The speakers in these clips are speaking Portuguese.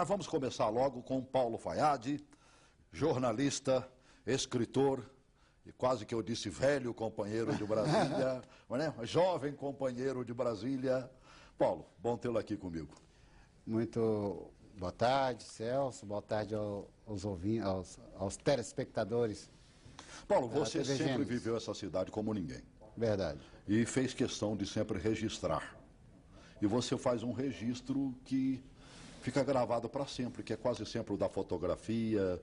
mas vamos começar logo com Paulo Fayad, jornalista, escritor, e quase que eu disse velho companheiro de Brasília, né? Jovem companheiro de Brasília. Paulo, bom tê-lo aqui comigo. Muito boa tarde, Celso, boa tarde aos telespectadores. Paulo, você sempre viveu essa cidade como ninguém. Verdade. E fez questão de sempre registrar. E você faz um registro que fica gravado para sempre, que é quase sempre o da fotografia,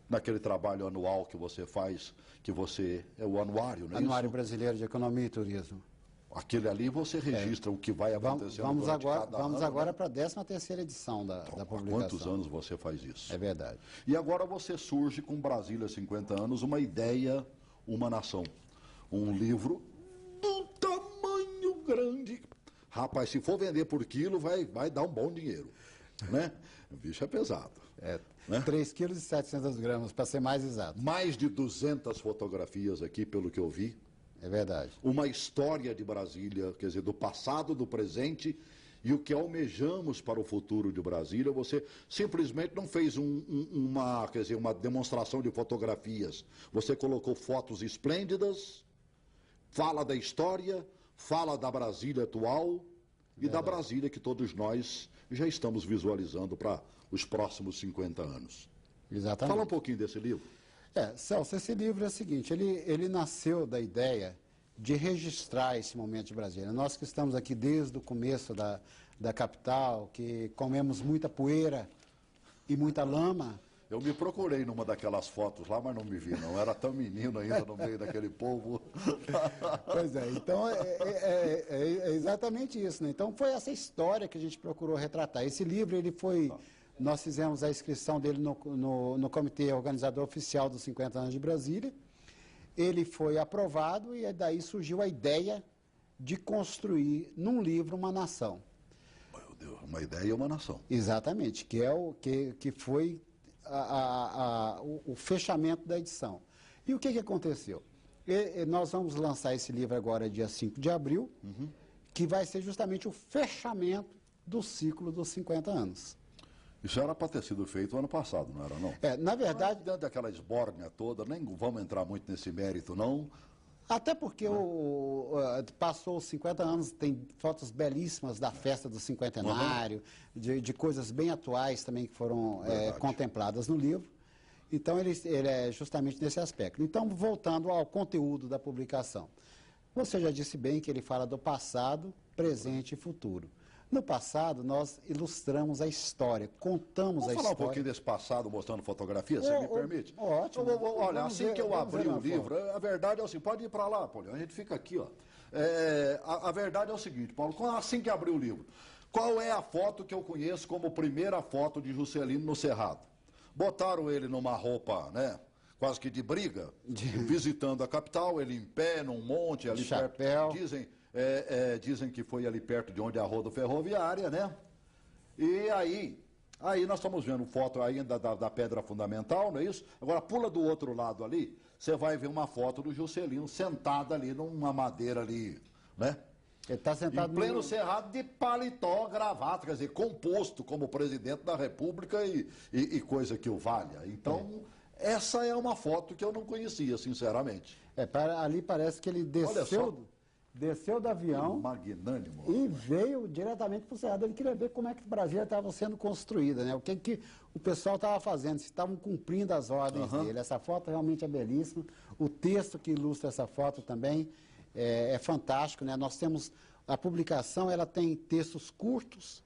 naquele trabalho anual que você faz, que você é o anuário, não é Anuário isso? Brasileiro de Economia e Turismo. Aquele ali você registra o que vai acontecer Vamos ano, agora né? para a 13ª edição da publicação. Há quantos anos você faz isso? É verdade. E agora você surge com Brasília 50 anos, uma ideia, uma nação. Um livro do tamanho grande. Rapaz, se for vender por quilo, vai dar um bom dinheiro, né? O bicho é pesado. Né? 3,7 kg, para ser mais exato. Mais de 200 fotografias aqui, pelo que eu vi. É verdade. Uma história de Brasília, quer dizer, do passado, do presente e o que almejamos para o futuro de Brasília. Você simplesmente não fez uma demonstração de fotografias. Você colocou fotos esplêndidas, fala da história, fala da Brasília atual e da Brasília que todos nós já estamos visualizando para os próximos 50 anos. Exatamente. Fala um pouquinho desse livro. Celso, esse livro é o seguinte, ele nasceu da ideia de registrar esse momento de Brasília. Nós que estamos aqui desde o começo da capital, que comemos muita poeira e muita lama. Eu me procurei numa daquelas fotos lá, mas não me vi, não. Era tão menino ainda no meio daquele povo. Pois é, então é exatamente isso, né? Então foi essa história que a gente procurou retratar. Esse livro, ele foi... Nós fizemos a inscrição dele no Comitê Organizador Oficial dos 50 anos de Brasília. Ele foi aprovado e daí surgiu a ideia de construir num livro uma nação. Meu Deus, uma ideia e uma nação. Exatamente, que foi o fechamento da edição. E o que aconteceu? Nós vamos lançar esse livro agora, dia 5 de abril, que vai ser justamente o fechamento do ciclo dos 50 anos. Isso era para ter sido feito ano passado, não era, não? Na verdade... Dentro daquela esbórnia toda, nem vamos entrar muito nesse mérito, não. Até porque passou os 50 anos, tem fotos belíssimas da festa do cinquentenário, de coisas bem atuais também que foram contempladas no livro. Então, ele é justamente nesse aspecto. Então, voltando ao conteúdo da publicação. Você já disse bem que ele fala do passado, presente e futuro. No passado, nós ilustramos a história, contamos a história. Vamos falar um pouquinho desse passado mostrando fotografias, você me permite? Ótimo. Olha, assim que eu abri o livro, a verdade é assim, pode ir para lá, Paulo, a gente fica aqui, ó. A verdade é o seguinte, Paulo, assim que abri o livro, qual é a foto que eu conheço como primeira foto de Juscelino no Cerrado? Botaram ele numa roupa, né? Quase que de briga, visitando a capital, ele em pé, num monte, ali chapéu. Perto, dizem que foi ali perto de onde é a rodoferroviária, né? E aí nós estamos vendo foto ainda da pedra fundamental, não é isso? Agora pula do outro lado ali, você vai ver uma foto do Juscelino sentado ali numa madeira ali, né? Ele está sentado em pleno cerrado de paletó, gravata, quer dizer, composto como presidente da República e coisa que o valha. Então, essa é uma foto que eu não conhecia, sinceramente. Ali parece que ele desceu do avião magnânimo, e veio diretamente para o Cerrado. Ele queria ver como é que Brasília estava sendo construída, né? O que o pessoal estava fazendo, se estavam cumprindo as ordens dele. Essa foto realmente é belíssima. O texto que ilustra essa foto também é fantástico, né? Nós temos a publicação, ela tem textos curtos,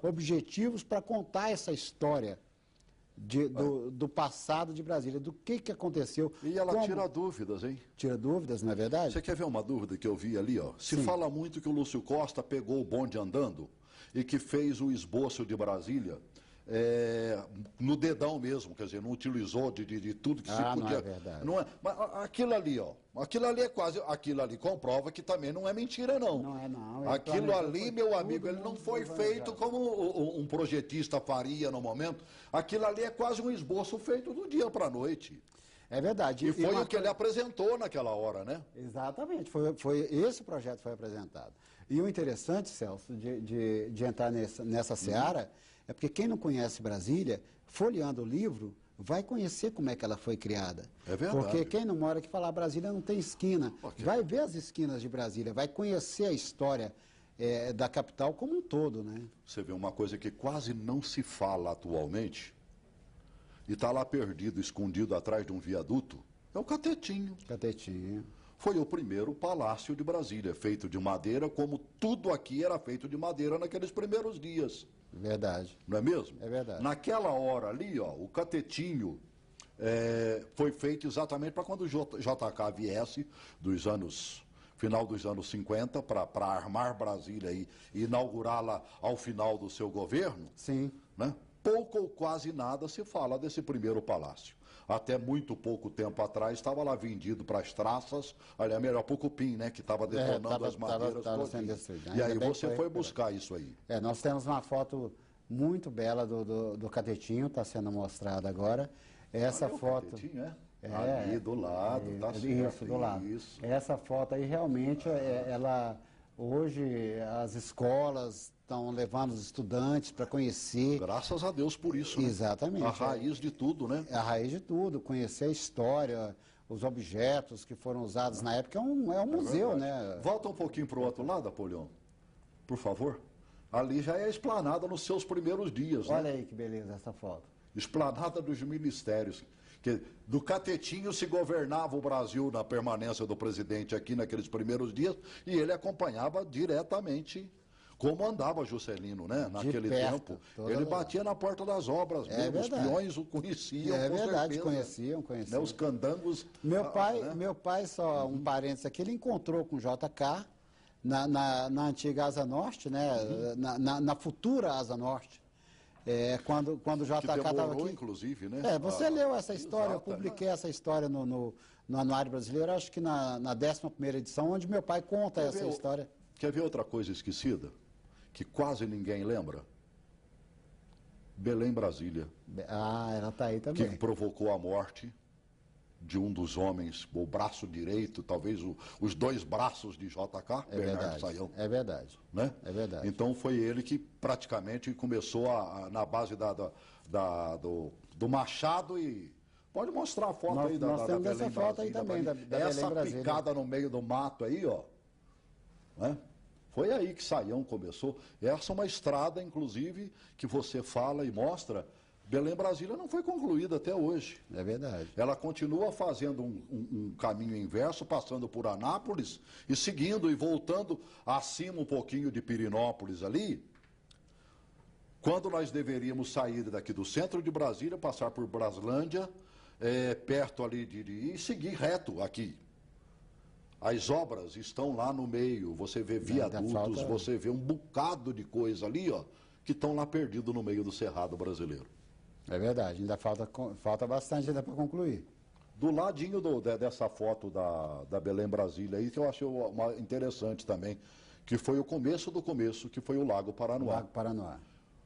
objetivos para contar essa história do passado de Brasília, do que aconteceu. E ela tira dúvidas, hein? Tira dúvidas, não é verdade? Você quer ver uma dúvida que eu vi ali, ó? Se fala muito que o Lúcio Costa pegou o bonde andando e que fez o esboço de Brasília no dedão mesmo, quer dizer, não utilizou de tudo que se podia. Não é verdade. Não é, mas aquilo ali, ó, aquilo ali é quase, aquilo ali comprova que também não é mentira, não. Não é, não. Aquilo ali, meu amigo, ele não foi feito como um projetista faria no momento. Aquilo ali é quase um esboço feito do dia para a noite. É verdade. E foi o que ele apresentou naquela hora, né? Exatamente, esse projeto foi apresentado. E o interessante, Celso, de entrar nessa seara, É porque quem não conhece Brasília, folheando o livro, vai conhecer como é que ela foi criada. É verdade. Porque quem não mora aqui fala, Brasília não tem esquina. Okay. Vai ver as esquinas de Brasília, vai conhecer a história da capital como um todo, né? Você vê uma coisa que quase não se fala atualmente, e está lá perdido, escondido atrás de um viaduto, é o Catetinho. Catetinho. Foi o primeiro palácio de Brasília, feito de madeira, como tudo aqui era feito de madeira naqueles primeiros dias. Verdade. Não é mesmo? É verdade. Naquela hora ali, ó, o Catetinho foi feito exatamente para quando o JK viesse, final dos anos 50, para armar Brasília e inaugurá-la ao final do seu governo. Sim. Né? Pouco ou quase nada se fala desse primeiro palácio. Até muito pouco tempo atrás estava lá vendido para as traças, aliás, melhor para o cupim, né, que estava detonando as madeiras todinhas. E aí você foi buscar isso aí. Nós temos uma foto muito bela do Catetinho, está sendo mostrada agora. Essa foto... O Catetinho, ali do lado, tá certo. Isso, do lado. Isso. Essa foto aí realmente, hoje as escolas estão levando os estudantes para conhecer. Graças a Deus por isso, né? Exatamente. A raiz de tudo, né? A raiz de tudo, conhecer a história, os objetos que foram usados na época, é um museu, né? Volta um pouquinho para o outro lado, Apolion, por favor. Ali já é a esplanada nos seus primeiros dias, né? Olha aí que beleza essa foto. Esplanada dos ministérios. Que do Catetinho se governava o Brasil na permanência do presidente aqui naqueles primeiros dias, e ele acompanhava diretamente como andava Juscelino, né? Naquele tempo. Ele batia na porta das obras mesmo, os peões o conheciam, com verdade, certeza. conheciam. Né? Os candangos... Meu pai, só um parênteses aqui, ele encontrou com o JK na antiga Asa Norte, né? Na futura Asa Norte. Quando o JK estava aqui. Inclusive, né? Você leu essa história, eu publiquei essa história no Anuário Brasileiro, acho que na 11ª edição, onde meu pai conta essa história. Quer ver outra coisa esquecida? Que quase ninguém lembra? Belém, Brasília. Ela está aí também. Que provocou a morte de um dos homens, o braço direito, talvez os dois braços de JK, Bernardo Sayão. É verdade. Né? É verdade. Então foi ele que praticamente começou na base do Machado e... Pode mostrar a foto aí nós temos Belém, essa foto aí também, da essa Belém, Brasília. picada no meio do mato aí, ó. Né? Foi aí que Sayão começou. Essa é uma estrada, inclusive, que você fala e mostra. Belém, Brasília não foi concluída até hoje. É verdade. Ela continua fazendo um caminho inverso, passando por Anápolis e seguindo e voltando acima um pouquinho de Pirinópolis ali, quando nós deveríamos sair daqui do centro de Brasília, passar por Braslândia, perto ali e seguir reto aqui. As obras estão lá no meio, você vê viadutos, você vê um bocado de coisa ali, ó, que estão lá perdidos no meio do Cerrado brasileiro. É verdade, ainda falta bastante ainda para concluir. Do ladinho dessa foto da Belém Brasília aí, que eu achei interessante também, que foi o começo do começo, que foi o Lago Paranoá. Lago Paranoá.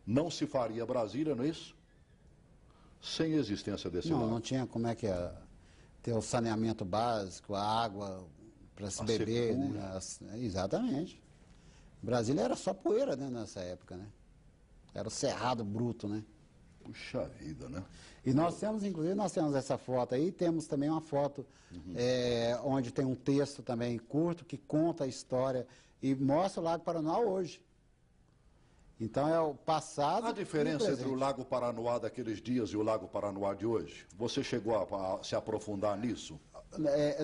Não se faria Brasília, não é isso? Sem existência desse lago. Não tinha como é que ter o saneamento básico, a água para se beber. Né? Exatamente. Brasília era só poeira, né, nessa época, né? Era o cerrado bruto, né? Puxa vida, né? E nós temos, inclusive, essa foto aí, temos também uma foto onde tem um texto também curto que conta a história e mostra o Lago Paranoá hoje. Então é o passado. A diferença entre o Lago Paranoá daqueles dias e o Lago Paranoá de hoje? Você chegou a se aprofundar nisso?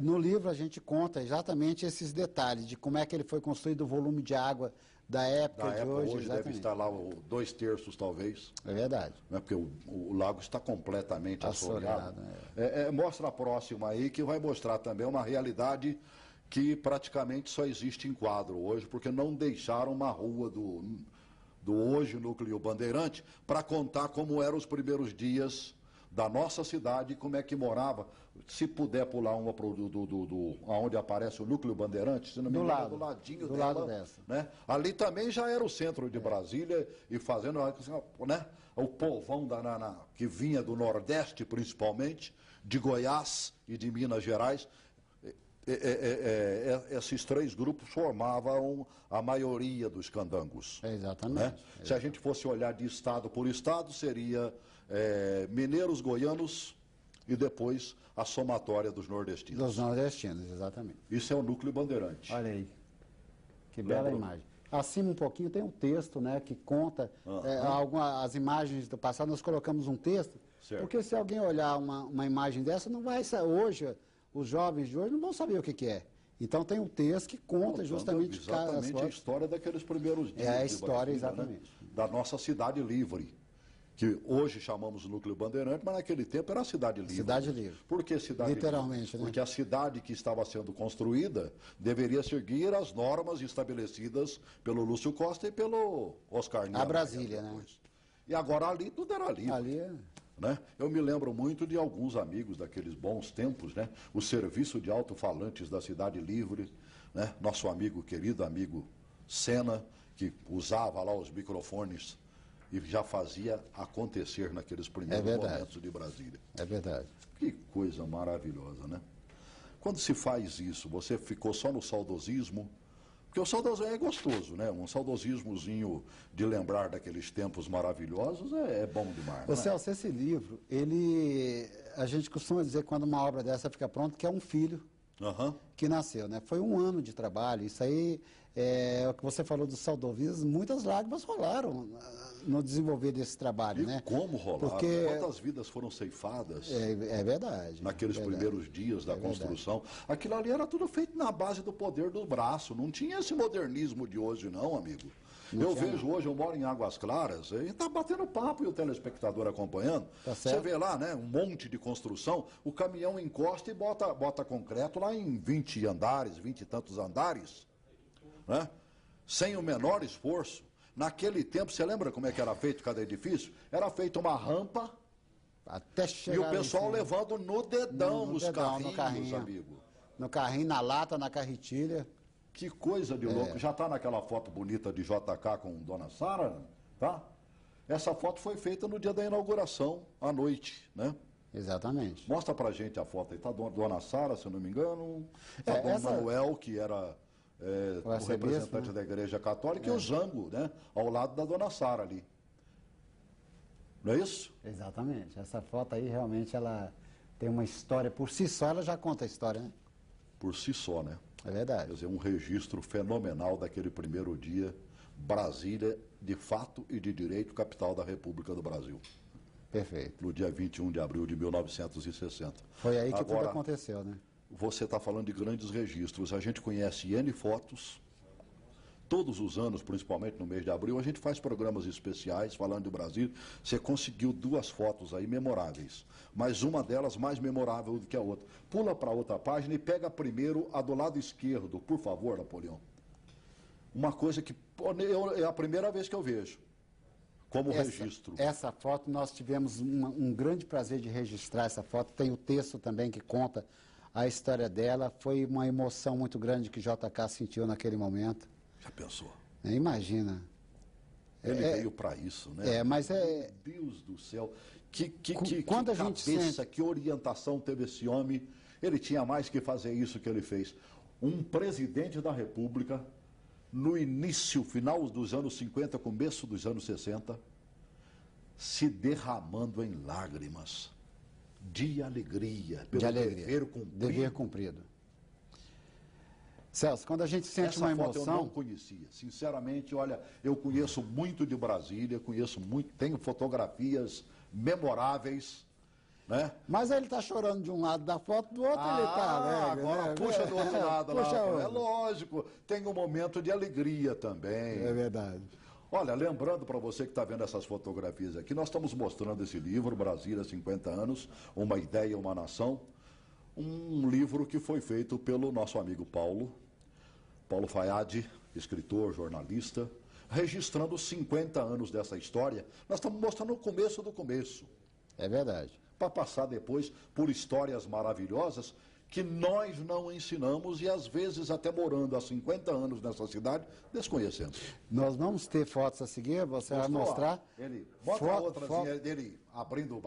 No livro a gente conta exatamente esses detalhes de como é que ele foi construído, o volume de água da época de hoje. Hoje deve estar lá 2/3, talvez. É verdade. Né? Porque o lago está completamente assoreado. Né? Mostra a próxima aí, que vai mostrar também uma realidade que praticamente só existe em quadro hoje, porque não deixaram uma rua do hoje Núcleo Bandeirante para contar como eram os primeiros dias da nossa cidade e como é que morava. Se puder pular uma onde aparece o Núcleo Bandeirante, se não me engano, do ladinho do dela, lado dessa. Né? Ali também já era o centro de Brasília e fazendo, né, o povão que vinha do Nordeste, principalmente, de Goiás e de Minas Gerais. esses três grupos formavam a maioria dos candangos. Exatamente. Né? Se a gente fosse olhar de estado por estado, seria mineiros, goianos e depois a somatória dos nordestinos. Dos nordestinos, exatamente. Isso é o núcleo bandeirante. Olha aí, que bela imagem. Acima um pouquinho tem um texto, né, que conta as imagens do passado. Nós colocamos um texto, porque se alguém olhar uma imagem dessa, não vai saber. Hoje, os jovens de hoje não vão saber o que é. Então tem um texto que conta justamente a história daqueles primeiros dias. É a história, exatamente. Né? Da nossa cidade livre, que hoje chamamos Núcleo Bandeirante, mas naquele tempo era a cidade livre. Cidade livre. Por que cidade Literalmente, livre? né? Porque a cidade que estava sendo construída deveria seguir as normas estabelecidas pelo Lúcio Costa e pelo Oscar Niemeyer. A Brasília, né? E agora ali tudo era livre. Ali é... Né? Eu me lembro muito de alguns amigos daqueles bons tempos, né? O serviço de alto-falantes da Cidade Livre, né? Nosso amigo, querido amigo Sena, que usava lá os microfones e já fazia acontecer naqueles primeiros momentos de Brasília. É verdade. Que coisa maravilhosa, né? Quando se faz isso, você ficou só no saudosismo? Porque o saudosismo é gostoso, né? Um saudosismozinho de lembrar daqueles tempos maravilhosos é bom demais. Ô, Celso, esse livro, a gente costuma dizer quando uma obra dessa fica pronta, que é um filho que nasceu, né? Foi um ano de trabalho. Isso aí, o que você falou dos saudosismos, muitas lágrimas rolaram no desenvolver desse trabalho, né? Como rolaram? Porque... Quantas vidas foram ceifadas? É verdade. Naqueles primeiros dias da construção. Aquilo ali era tudo feito na base do poder do braço. Não tinha esse modernismo de hoje, não, amigo. Eu vejo hoje, eu moro em Águas Claras, e está batendo papo e o telespectador acompanhando. Tá certo. Você vê lá, né, um monte de construção, o caminhão encosta e bota concreto lá em 20 andares, 20 e tantos andares, né, sem o menor esforço. Naquele tempo, você lembra como é que era feito cada edifício? Era feita uma rampa até chegar e o pessoal levando no dedão os carrinhos, amigo. No carrinho, na lata, na carretilha. Que coisa de louco. Já está naquela foto bonita de JK com Dona Sara, tá? Essa foto foi feita no dia da inauguração, à noite, né? Exatamente. Mostra pra gente a foto aí. Tá Dona Sara, se eu não me engano. Tá Dom Manuel, que era o representante, né, da Igreja Católica, e o Jango, né? Ao lado da Dona Sara ali. Não é isso? Exatamente. Essa foto aí, realmente, ela tem uma história. Por si só, ela já conta a história, né? Por si só, né? É verdade. Quer dizer, um registro fenomenal daquele primeiro dia, Brasília, de fato e de direito, capital da República do Brasil. Perfeito. No dia 21 de abril de 1960. Foi aí que tudo aconteceu, né? Você está falando de grandes registros. A gente conhece N fotos. Todos os anos, principalmente no mês de abril, a gente faz programas especiais falando de Brasília. Você conseguiu 2 fotos aí memoráveis, mas uma delas mais memorável do que a outra. Pula para outra página e pega primeiro a do lado esquerdo, por favor, Napoleão. Uma coisa que é a primeira vez que eu vejo como registro. Essa foto, nós tivemos um grande prazer de registrar essa foto. Tem o texto também que conta a história dela. Foi uma emoção muito grande que JK sentiu naquele momento. Já pensou? Imagina. Ele veio para isso, né? Mas Meu Deus do céu. Que quando a gente cabeça, que orientação teve esse homem. Ele tinha mais que fazer isso que ele fez. Um presidente da República, no início, final dos anos 50, começo dos anos 60, se derramando em lágrimas de alegria, pelo dever cumprido. Dever cumprido. Celso, quando a gente sente uma emoção... Essa foto eu não conhecia. Sinceramente, olha, eu conheço muito de Brasília, conheço muito, tenho fotografias memoráveis, né? Mas ele está chorando de um lado da foto, do outro ele está alegre. Agora né? puxa do outro lado lá. Puxa É lógico, tem um momento de alegria também. É verdade. Olha, lembrando para você que está vendo essas fotografias aqui, nós estamos mostrando esse livro, Brasília, 50 anos, uma ideia, uma nação. Um livro que foi feito pelo nosso amigo Paulo Fayad, escritor, jornalista, registrando os 50 anos dessa história. Nós estamos mostrando o começo do começo. É verdade. Para passar depois por histórias maravilhosas que nós não ensinamos e às vezes até morando há 50 anos nessa cidade, desconhecemos. Nós vamos ter fotos a seguir, você vai mostrar. Ele bota a outrazinha dele abrindo o